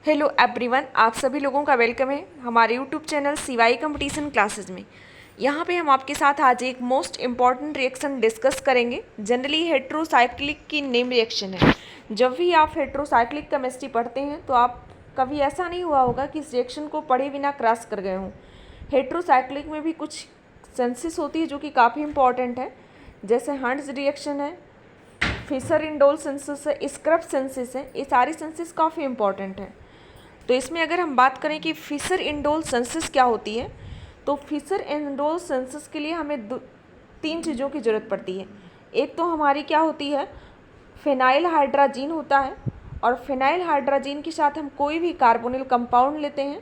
Hello everyone, आप सभी लोगों का वेलकम है हमारे YouTube channel CY competition classes में। यहाँ पे हम आपके साथ आज एक मोस्ट इम्पॉर्टेंट रिएक्शन डिस्कस करेंगे। जनरली हेट्रोसाइक्लिक की नेम रिएक्शन है। जब भी आप हेट्रोसाइक्लिक केमिस्ट्री पढ़ते हैं तो आप कभी ऐसा नहीं हुआ होगा कि इस रिएक्शन को पढ़े बिना क्रॉस कर गए हों। हेट्रोसाइक्लिक में भी कुछ सेंसेस होती है जो कि काफ़ी इंपॉर्टेंट है, जैसे हंट्स रिएक्शन है, फिशर इंडोल सेंसेस है, स्क्रब सेंसेस है। ये सारी सेंसेस काफ़ी इंपॉर्टेंट है। तो इसमें अगर हम बात करें कि फिशर इंडोल सेंसेस क्या होती है, तो फिशर इंडोल सेंसेस के लिए हमें तीन चीज़ों की ज़रूरत पड़ती है। एक तो हमारी क्या होती है, फिनाइल हाइड्राजीन होता है, और फिनाइल हाइड्राजीन के साथ हम कोई भी कार्बोनिल कंपाउंड लेते हैं।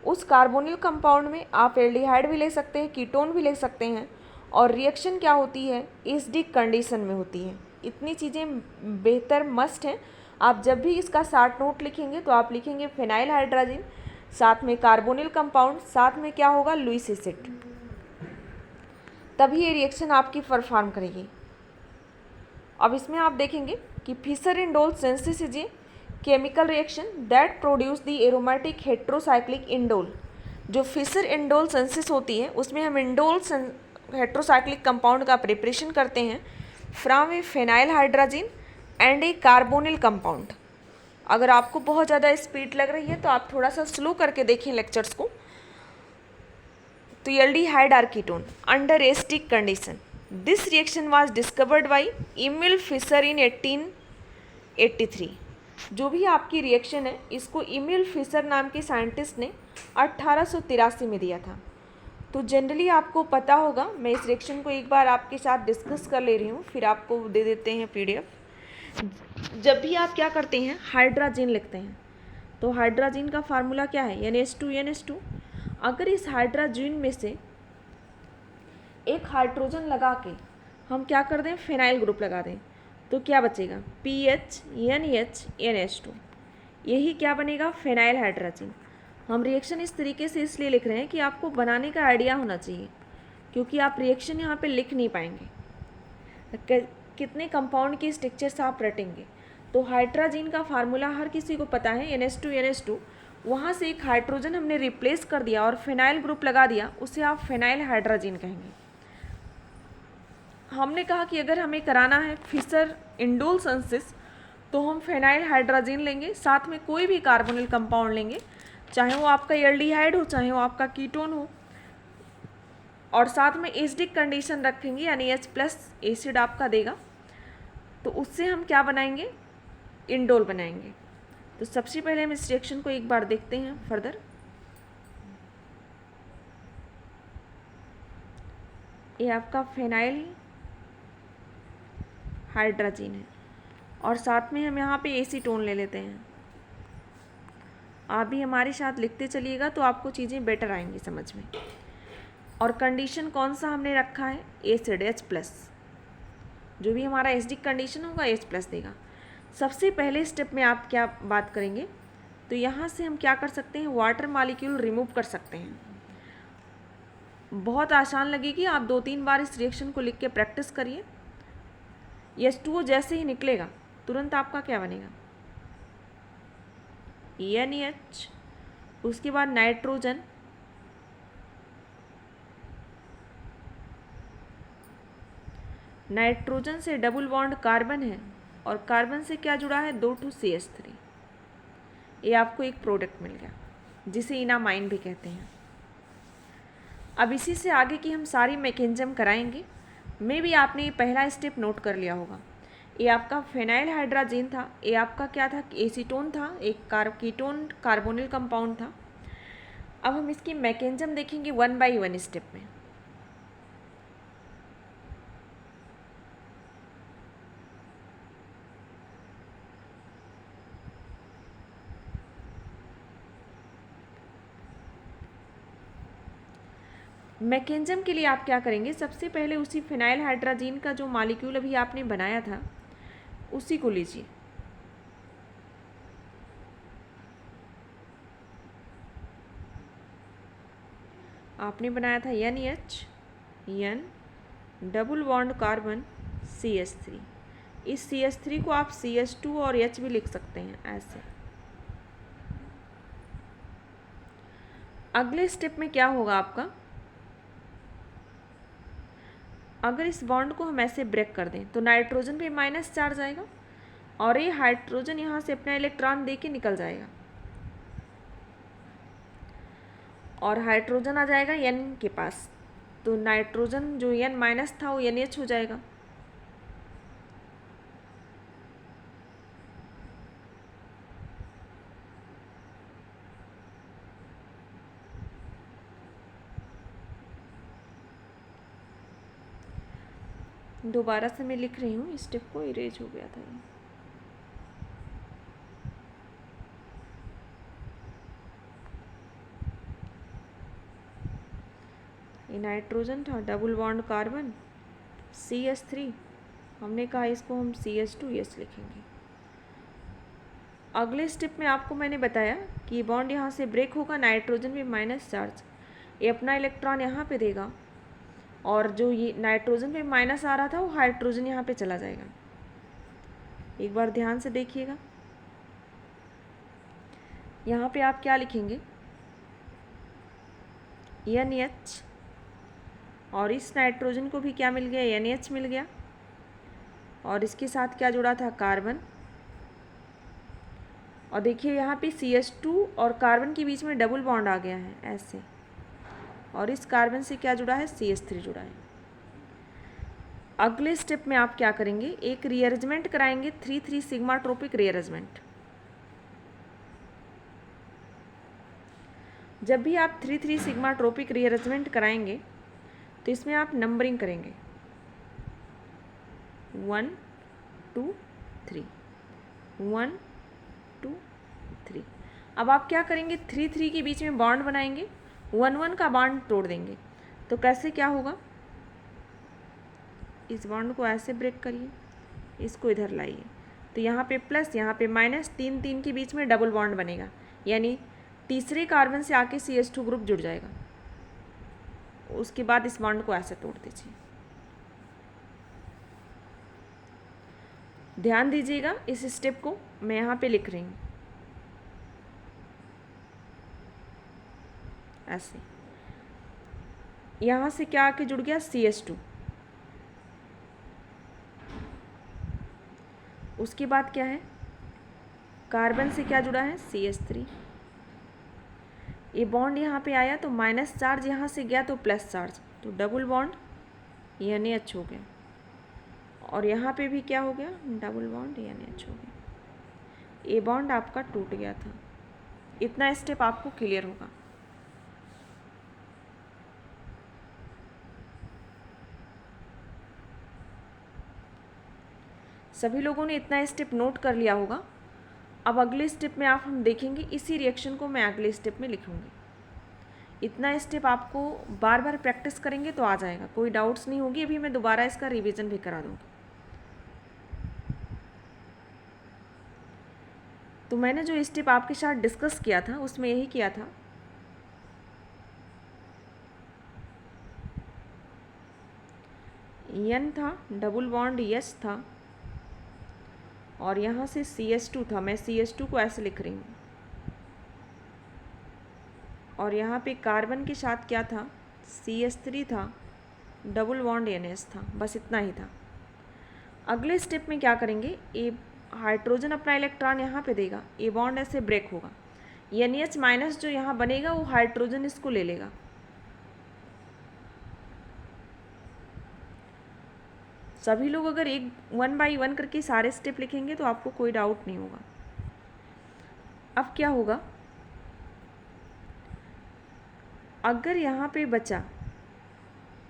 उस कार्बोनिल कंपाउंड में आप एल्डिहाइड भी ले सकते हैं, कीटोन भी ले सकते हैं, और रिएक्शन क्या होती है, एसिडिक कंडीशन में होती है। इतनी चीज़ें बेहतर मस्ट हैं। आप जब भी इसका शॉर्ट नोट लिखेंगे तो आप लिखेंगे फिनाइल हाइड्राजीन, साथ में कार्बोनिल कंपाउंड, साथ में क्या होगा, लुईस एसिड। तभी ये रिएक्शन आपकी परफॉर्म करेगी। अब इसमें आप देखेंगे कि Fischer indole synthesis is a chemical reaction that produce the aromatic heterocyclic indole. जो फिशर इंडोल सेंसेस होती है उसमें हम इंडोल हेट्रोसाइक्लिक कंपाउंड का प्रिपरेशन करते हैं from a phenyl hydrazine and a carbonyl compound. अगर आपको बहुत ज़्यादा स्पीड लग रही है तो आप थोड़ा सा स्लो करके देखें लेक्चर्स को। तो aldehyde or ketone under acidic condition. This reaction was discovered by Emil Fischer in 1883। जो भी आपकी रिएक्शन है इसको एमिल फिशर नाम के साइंटिस्ट ने 1883 में दिया था। तो जनरली आपको पता होगा, मैं इस रिएक्शन को एक बार आपके साथ डिस्कस कर ले रही हूँ, फिर आपको दे देते हैं पीडीएफ। जब भी आप क्या करते हैं, हाइड्राजीन लिखते हैं, तो हाइड्राजीन का फार्मूला क्या है, NH2NH2। अगर इस हाइड्राजीन में से एक हाइड्रोजन लगा के हम क्या कर दें, फिनाइल ग्रुप लगा दें, तो क्या बचेगा, PHNH NH2। यही क्या बनेगा, फिनाइल हाइड्राजीन। हम रिएक्शन इस तरीके से इसलिए लिख रहे हैं कि आपको बनाने का आइडिया होना चाहिए, क्योंकि आप रिएक्शन यहाँ पे लिख नहीं पाएंगे, कितने कंपाउंड की स्ट्रक्चर्स आप रटेंगे। तो हाइड्राजीन का फार्मूला हर किसी को पता है, NH2NH2। वहाँ से एक हाइड्रोजन हमने रिप्लेस कर दिया और फिनाइल ग्रुप लगा दिया, उसे आप फिनाइल हाइड्राजीन कहेंगे। हमने कहा कि अगर हमें कराना है फिशर इंडोल सेंसेस तो हम फिनाइल हाइड्राजीन लेंगे, साथ में कोई भी कार्बोनिल कंपाउंड लेंगे, चाहे वो आपका एल्डिहाइड हो, चाहे वो आपका कीटोन हो, और साथ में एसिडिक कंडीशन रखेंगे, यानी H+ एसिड आपका देगा। तो उससे हम क्या बनाएंगे, इंडोल बनाएंगे। तो सबसे पहले हम इस रिएक्शन को एक बार देखते हैं फर्दर। ये आपका फिनाइल हाइड्राजीन है, और साथ में हम यहाँ पे एसीटोन ले लेते हैं। आप भी हमारे साथ लिखते चलिएगा तो आपको चीज़ें बेटर आएंगी समझ में। और कंडीशन कौन सा हमने रखा है, एसिड H+। जो भी हमारा एसिडिक कंडीशन होगा H+ देगा। सबसे पहले स्टेप में आप क्या बात करेंगे, तो यहाँ से हम क्या कर सकते हैं, वाटर मॉलिक्यूल रिमूव कर सकते हैं। बहुत आसान लगेगी, आप 2-3 बार इस रिएक्शन को लिख के प्रैक्टिस करिए। H2O जैसे ही निकलेगा तुरंत आपका क्या बनेगा, NH, उसके बाद नाइट्रोजन, नाइट्रोजन से डबल बॉन्ड कार्बन है, और कार्बन से क्या जुड़ा है, 2 CH3। ये आपको एक प्रोडक्ट मिल गया जिसे इनामाइन भी कहते हैं। अब इसी से आगे की हम सारी मैकेनिज्म कराएंगे। मे भी आपने ये पहला स्टेप नोट कर लिया होगा। ये आपका फिनाइल हाइड्राजीन था, ये आपका क्या था, एसीटोन था, एक कीटोन कार्बोनिल कंपाउंड था। अब हम इसकी मैकेनिज्म देखेंगे 1 बाय 1 स्टेप में। मैकेनिज्म के लिए आप क्या करेंगे, सबसे पहले उसी फिनाइल हाइड्राजीन का जो मॉलिक्यूल अभी आपने बनाया था उसी को लीजिए। आपने बनाया था NH, N, double bond carbon, CH3। इस CH3 को आप CH2 और H भी लिख सकते हैं ऐसे। अगले स्टेप में क्या होगा आपका, अगर इस बॉन्ड को हम ऐसे ब्रेक कर दें तो नाइट्रोजन पे माइनस चार्ज आएगा और ये हाइड्रोजन यहाँ से अपना इलेक्ट्रॉन दे के निकल जाएगा और हाइड्रोजन आ जाएगा N के पास, तो नाइट्रोजन जो N माइनस था वो NH हो जाएगा। दोबारा से मैं लिख रही हूँ, इस स्टेप को इरेज हो गया था ये नाइट्रोजन था, डबल बॉन्ड कार्बन CH3, हमने कहा इसको हम CH2S लिखेंगे। अगले स्टेप में आपको मैंने बताया कि बॉन्ड यहाँ से ब्रेक होगा, नाइट्रोजन पे माइनस चार्ज, ये अपना इलेक्ट्रॉन यहाँ पे देगा और जो ये नाइट्रोजन पे माइनस आ रहा था वो हाइड्रोजन यहाँ पे चला जाएगा। एक बार ध्यान से देखिएगा, यहाँ पे आप क्या लिखेंगे, NH, और इस नाइट्रोजन को भी क्या मिल गया, NH मिल गया, और इसके साथ क्या जुड़ा था, कार्बन, और देखिए यहाँ पे CH2 और कार्बन के बीच में डबल बॉन्ड आ गया है ऐसे, और इस कार्बन से क्या जुड़ा है, CH3 जुड़ा है। अगले स्टेप में आप क्या करेंगे, एक रीअरेंजमेंट कराएंगे, 3,3 सिग्मा ट्रोपिक रीअरेंजमेंट। जब भी आप 3,3 सिग्मा ट्रोपिक रीअरेंजमेंट कराएंगे तो इसमें आप नंबरिंग करेंगे 1 2 3 1 2 3। अब आप क्या करेंगे, 3,3 के बीच में बॉन्ड बनाएंगे, 1 का बॉन्ड तोड़ देंगे। तो कैसे क्या होगा, इस बॉन्ड को ऐसे ब्रेक करिए, इसको इधर लाइए, तो यहाँ पे प्लस यहाँ पे माइनस, 3 के बीच में डबल बॉन्ड बनेगा, यानी तीसरे कार्बन से आके CH2 ग्रुप जुड़ जाएगा। उसके बाद इस बॉन्ड को ऐसे तोड़ दीजिए। ध्यान दीजिएगा इस स्टेप को, मैं यहाँ पे लिख रही हूँ ऐसे, यहाँ से क्या आके जुड़ गया, CH2, उसके बाद क्या है, कार्बन से क्या जुड़ा है, CH3, ये बॉन्ड यहाँ पे आया तो माइनस चार्ज यहाँ से गया तो प्लस चार्ज, तो डबल बॉन्ड NH हो गया, और यहाँ पे भी क्या हो गया, डबल बॉन्ड NH हो गया, ये बॉन्ड आपका टूट गया था। इतना स्टेप आपको क्लियर होगा। सभी लोगों ने इतना स्टेप नोट कर लिया होगा। अब अगले स्टेप में आप हम देखेंगे, इसी रिएक्शन को मैं अगले स्टेप में लिखूँगी। इतना स्टेप आपको बार बार प्रैक्टिस करेंगे तो आ जाएगा, कोई डाउट्स नहीं होगी। अभी मैं दोबारा इसका रिवीजन भी करा दूँगी। तो मैंने जो स्टेप आपके साथ डिस्कस किया था उसमें यही किया था, N था, डबल बॉन्ड S था, और यहाँ से CH2 था, मैं CH2 को ऐसे लिख रही हूँ, और यहाँ पे कार्बन के साथ क्या था, CH3 था, डबल बॉन्ड NH था, बस इतना ही था। अगले स्टेप में क्या करेंगे, ये हाइड्रोजन अपना इलेक्ट्रॉन यहाँ पे देगा, ये बॉन्ड ऐसे ब्रेक होगा, NH माइनस जो यहाँ बनेगा वो हाइड्रोजन इसको ले लेगा, सभी लोग अगर एक 1 बाई 1 करके सारे स्टेप लिखेंगे तो आपको कोई डाउट नहीं होगा। अब क्या होगा, अगर यहाँ पे बचा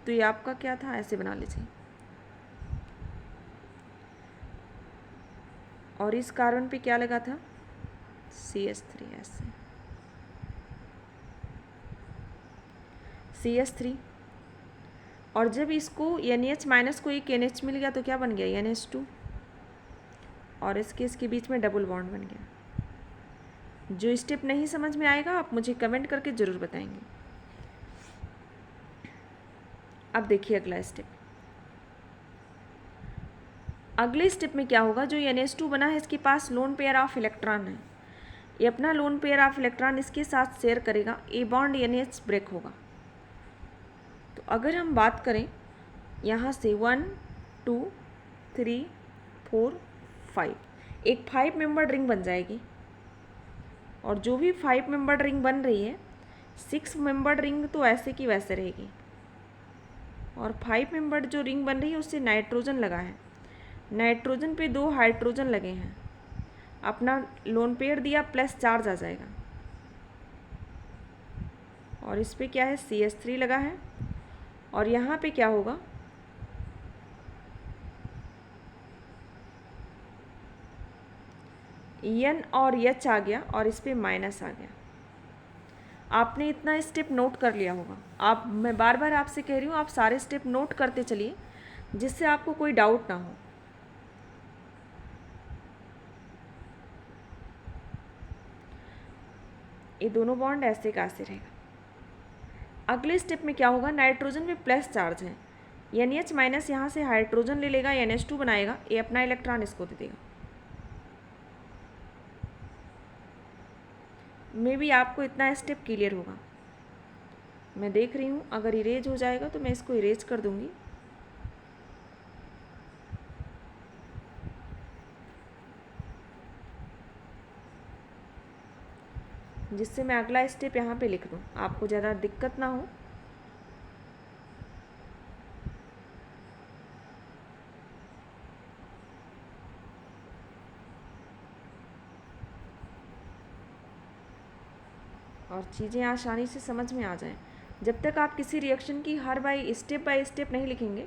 तो ये आपका क्या था, ऐसे बना लीजिए, और इस कार्बन पे क्या लगा था, CH3, ऐसे CH3, और जब इसको NH माइनस को एक NH मिल गया तो क्या बन गया, NH2, और इसके बीच में डबल बॉन्ड बन गया। जो स्टेप नहीं समझ में आएगा आप मुझे कमेंट करके ज़रूर बताएंगे। अब देखिए अगला स्टेप, अगले स्टेप में क्या होगा, जो NH2 बना है इसके पास लोन पेयर ऑफ इलेक्ट्रॉन है, ये अपना लोन पेयर ऑफ इलेक्ट्रॉन इसके साथ शेयर करेगा, ए बॉन्ड NH ब्रेक होगा। तो अगर हम बात करें यहाँ से 1 2 3 4 5, एक 5 मेंबर्ड रिंग बन जाएगी। और जो भी 5 मेंबर्ड रिंग बन रही है, 6 मेंबर्ड रिंग तो ऐसे की वैसे रहेगी, और 5 मेंबर्ड जो रिंग बन रही है उससे नाइट्रोजन लगा है, नाइट्रोजन पे 2 हाइड्रोजन लगे हैं, अपना लोन पेयर दिया प्लस चार्ज आ जाएगा। और इस पे क्या है, CH3 लगा है, और यहाँ पे क्या होगा, N और H आ गया, और इस पे माइनस आ गया। आपने इतना स्टेप नोट कर लिया होगा। आप, मैं बार बार आपसे कह रही हूँ, आप सारे स्टेप नोट करते चलिए जिससे आपको कोई डाउट ना हो। ये दोनों बॉन्ड ऐसे का ऐसे रहेगा। अगले स्टेप में क्या होगा, नाइट्रोजन में प्लस चार्ज है, NH माइनस यहाँ से हाइड्रोजन ले लेगा, NH2 बनाएगा, ये अपना इलेक्ट्रॉन इसको दे देगा। मे भी आपको इतना स्टेप क्लियर होगा। मैं देख रही हूँ, अगर इरेज हो जाएगा तो मैं इसको इरेज कर दूँगी। जिससे मैं अगला स्टेप यहाँ पे लिख दूँ, आपको ज़्यादा दिक्कत ना हो। और चीज़ें आसानी से समझ में आ जाएं। जब तक आप किसी रिएक्शन की हर बाई स्टेप नहीं लिखेंगे,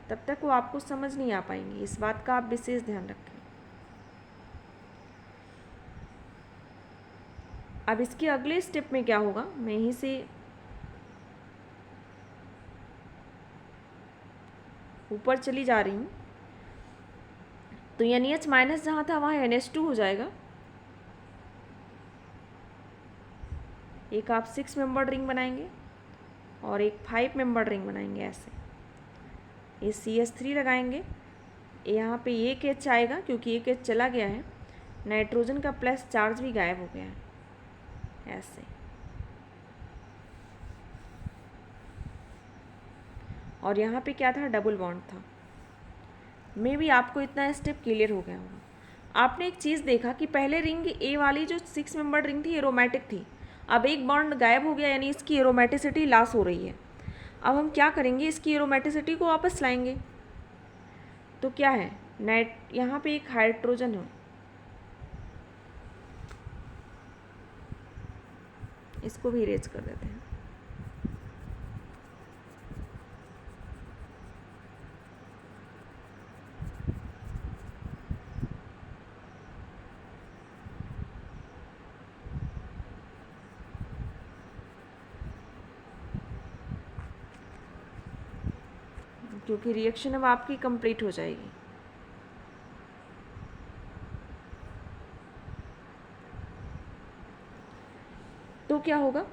तब तक वो आपको समझ नहीं आ पाएंगी। इस बात का आप विशेष ध्यान रखें। अब इसके अगले स्टेप में क्या होगा, मैं यहीं से ऊपर चली जा रही हूँ। तो NH माइनस जहाँ था वहाँ NH2 हो जाएगा। एक आप 6 मेंबर्ड रिंग बनाएंगे और एक 5 मेंबर्ड रिंग बनाएंगे ऐसे। ये CH3 लगाएंगे, यहाँ पे एक H आएगा क्योंकि एक H चला गया है, नाइट्रोजन का प्लस चार्ज भी गायब हो गया है ऐसे। और यहाँ पे क्या था, डबल बॉन्ड था। मे भी आपको इतना स्टेप क्लियर हो गया होगा। आपने एक चीज़ देखा कि पहले रिंग ए वाली जो 6 मेंबर्ड रिंग थी एरोमेटिक थी, अब एक बॉन्ड गायब हो गया, यानी इसकी एरोमेटिसिटी लॉस हो रही है। अब हम क्या करेंगे, इसकी एरोमेटिसिटी को वापस लाएंगे। तो क्या है, यहाँ पे एक हाइड्रोजन है, इसको भी इरेज कर देते हैं। क्योंकि रिएक्शन अब आपकी कंप्लीट हो जाएगी। तो क्या होगा,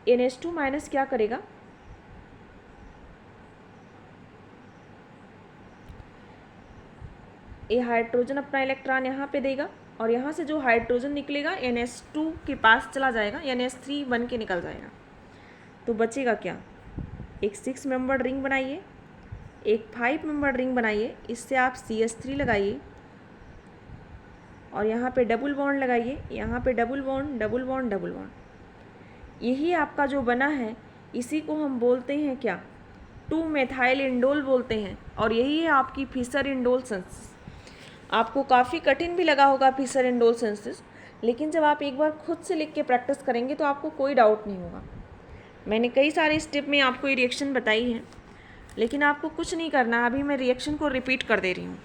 NH2 माइनस क्या करेगा, ये हाइड्रोजन अपना इलेक्ट्रॉन यहाँ पे देगा, और यहाँ से जो हाइड्रोजन निकलेगा NH2 के पास चला जाएगा, NH3 बन के निकल जाएगा। तो बचेगा क्या, एक 6 मेंबर्ड रिंग बनाइए, एक 5 मेंबर्ड रिंग बनाइए, इससे आप CH3 लगाइए, और यहाँ पे डबल बॉन्ड लगाइए, यहाँ पे double bond double bond double bond. यही आपका जो बना है, इसी को हम बोलते हैं क्या, 2 मेथाइल इंडोल बोलते हैं। और यही है आपकी फिशर इंडोल सिंथेसिस। आपको काफ़ी कठिन भी लगा होगा फिशर इंडोल सिंथेसिस, लेकिन जब आप एक बार खुद से लिख के प्रैक्टिस करेंगे तो आपको कोई डाउट नहीं होगा। मैंने कई सारे स्टेप में आपको ये रिएक्शन बताई है, लेकिन आपको कुछ नहीं करना। अभी मैं रिएक्शन को रिपीट कर दे रही हूँ,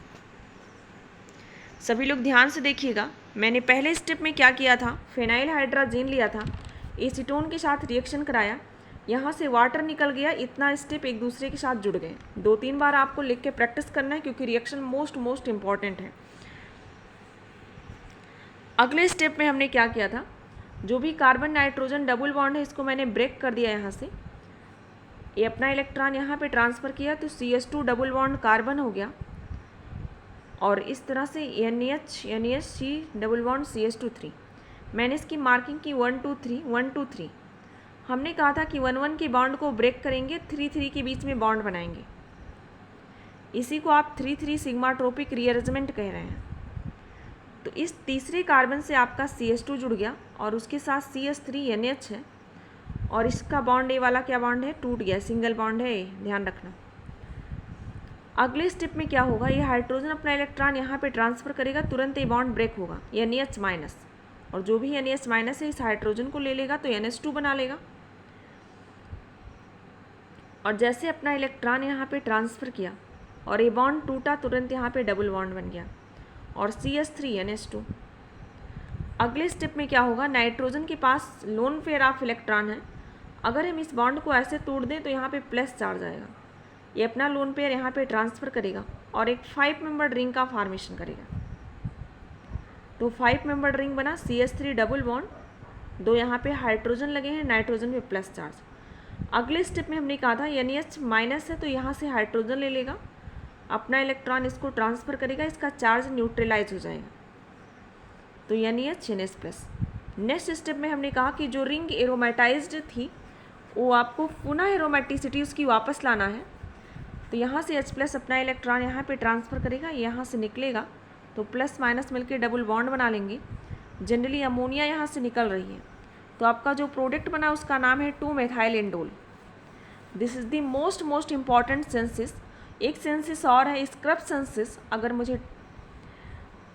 सभी लोग ध्यान से देखिएगा। मैंने पहले स्टेप में क्या किया था, फिनाइल हाइड्रोजन लिया था, एसीटोन के साथ रिएक्शन कराया, यहाँ से वाटर निकल गया, इतना स्टेप एक दूसरे के साथ जुड़ गए। 2-3 बार आपको लिख के प्रैक्टिस करना है, क्योंकि रिएक्शन मोस्ट इम्पॉर्टेंट है। अगले स्टेप में हमने क्या किया था, जो भी कार्बन नाइट्रोजन डबल बॉन्ड है इसको मैंने ब्रेक कर दिया यहाँ से, ये अपना इलेक्ट्रॉन यहाँ पे ट्रांसफ़र किया, तो CH2 डबल बॉन्ड कार्बन हो गया, और इस तरह से NH NH C double bond CH2 3। मैंने इसकी मार्किंग की 1 2 3 1 2 3। हमने कहा था कि 1 1 के बॉन्ड को ब्रेक करेंगे, 3 3 के बीच में बॉन्ड बनाएंगे। इसी को आप 3 3 सिग्माट्रोपिक रीअरेंजमेंट कह रहे हैं। तो इस तीसरे कार्बन से आपका CH2 जुड़ गया और उसके साथ CH3 NH है, और इसका बॉन्ड ए वाला क्या बॉन्ड है, टूट गया, सिंगल बॉन्ड है, ध्यान रखना। अगले स्टेप में क्या होगा, ये हाइड्रोजन अपना इलेक्ट्रॉन यहाँ पे ट्रांसफ़र करेगा, तुरंत ये बॉन्ड ब्रेक होगा, NH माइनस, और जो भी NH माइनस है इस हाइड्रोजन को ले लेगा तो NH2 बना लेगा। और जैसे अपना इलेक्ट्रॉन यहाँ पे ट्रांसफ़र किया और ये बॉन्ड टूटा, तुरंत यहाँ पे डबल बॉन्ड बन गया और CH3 NH2। अगले स्टेप में क्या होगा, नाइट्रोजन के पास लोन पेयर ऑफ इलेक्ट्रॉन है, अगर हम इस बॉन्ड को ऐसे तोड़ दें तो यहाँ पे प्लस चार्ज आएगा, ये अपना लोन पेयर यहाँ पे ट्रांसफ़र करेगा और एक 5 मेंबर्ड रिंग का फॉर्मेशन करेगा। तो 5 मेंबर्ड रिंग बना, CH3 डबल बॉन्ड, 2 यहाँ पे हाइड्रोजन लगे हैं, नाइट्रोजन पे प्लस चार्ज। अगले स्टेप में हमने कहा था NH माइनस है तो यहाँ से हाइड्रोजन ले लेगा, अपना इलेक्ट्रॉन इसको ट्रांसफ़र करेगा, इसका चार्ज न्यूट्रलाइज हो जाएगा, तो NH NH plus. Next step में हमने कहा कि जो रिंग एरोमेटाइज्ड थी वो आपको पुनः एरोमेटिसिटी उसकी वापस लाना है, तो यहाँ से H प्लस अपना इलेक्ट्रॉन यहाँ पे ट्रांसफ़र करेगा, यहाँ से निकलेगा तो प्लस माइनस मिलके डबल बॉन्ड बना लेंगे। जनरली अमोनिया यहाँ से निकल रही है, तो आपका जो प्रोडक्ट बना उसका नाम है 2 methyl indole. This is the most important synthesis. एक सेंसिस और है स्क्रब सेंसिस, अगर मुझे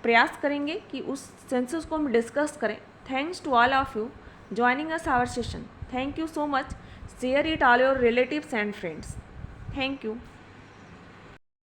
प्रयास करेंगे कि उस सेंसिस को हम डिस्कस करें। Thanks to all of you joining us our session. Thank you so much. Share it all your relatives and friends. Thank you.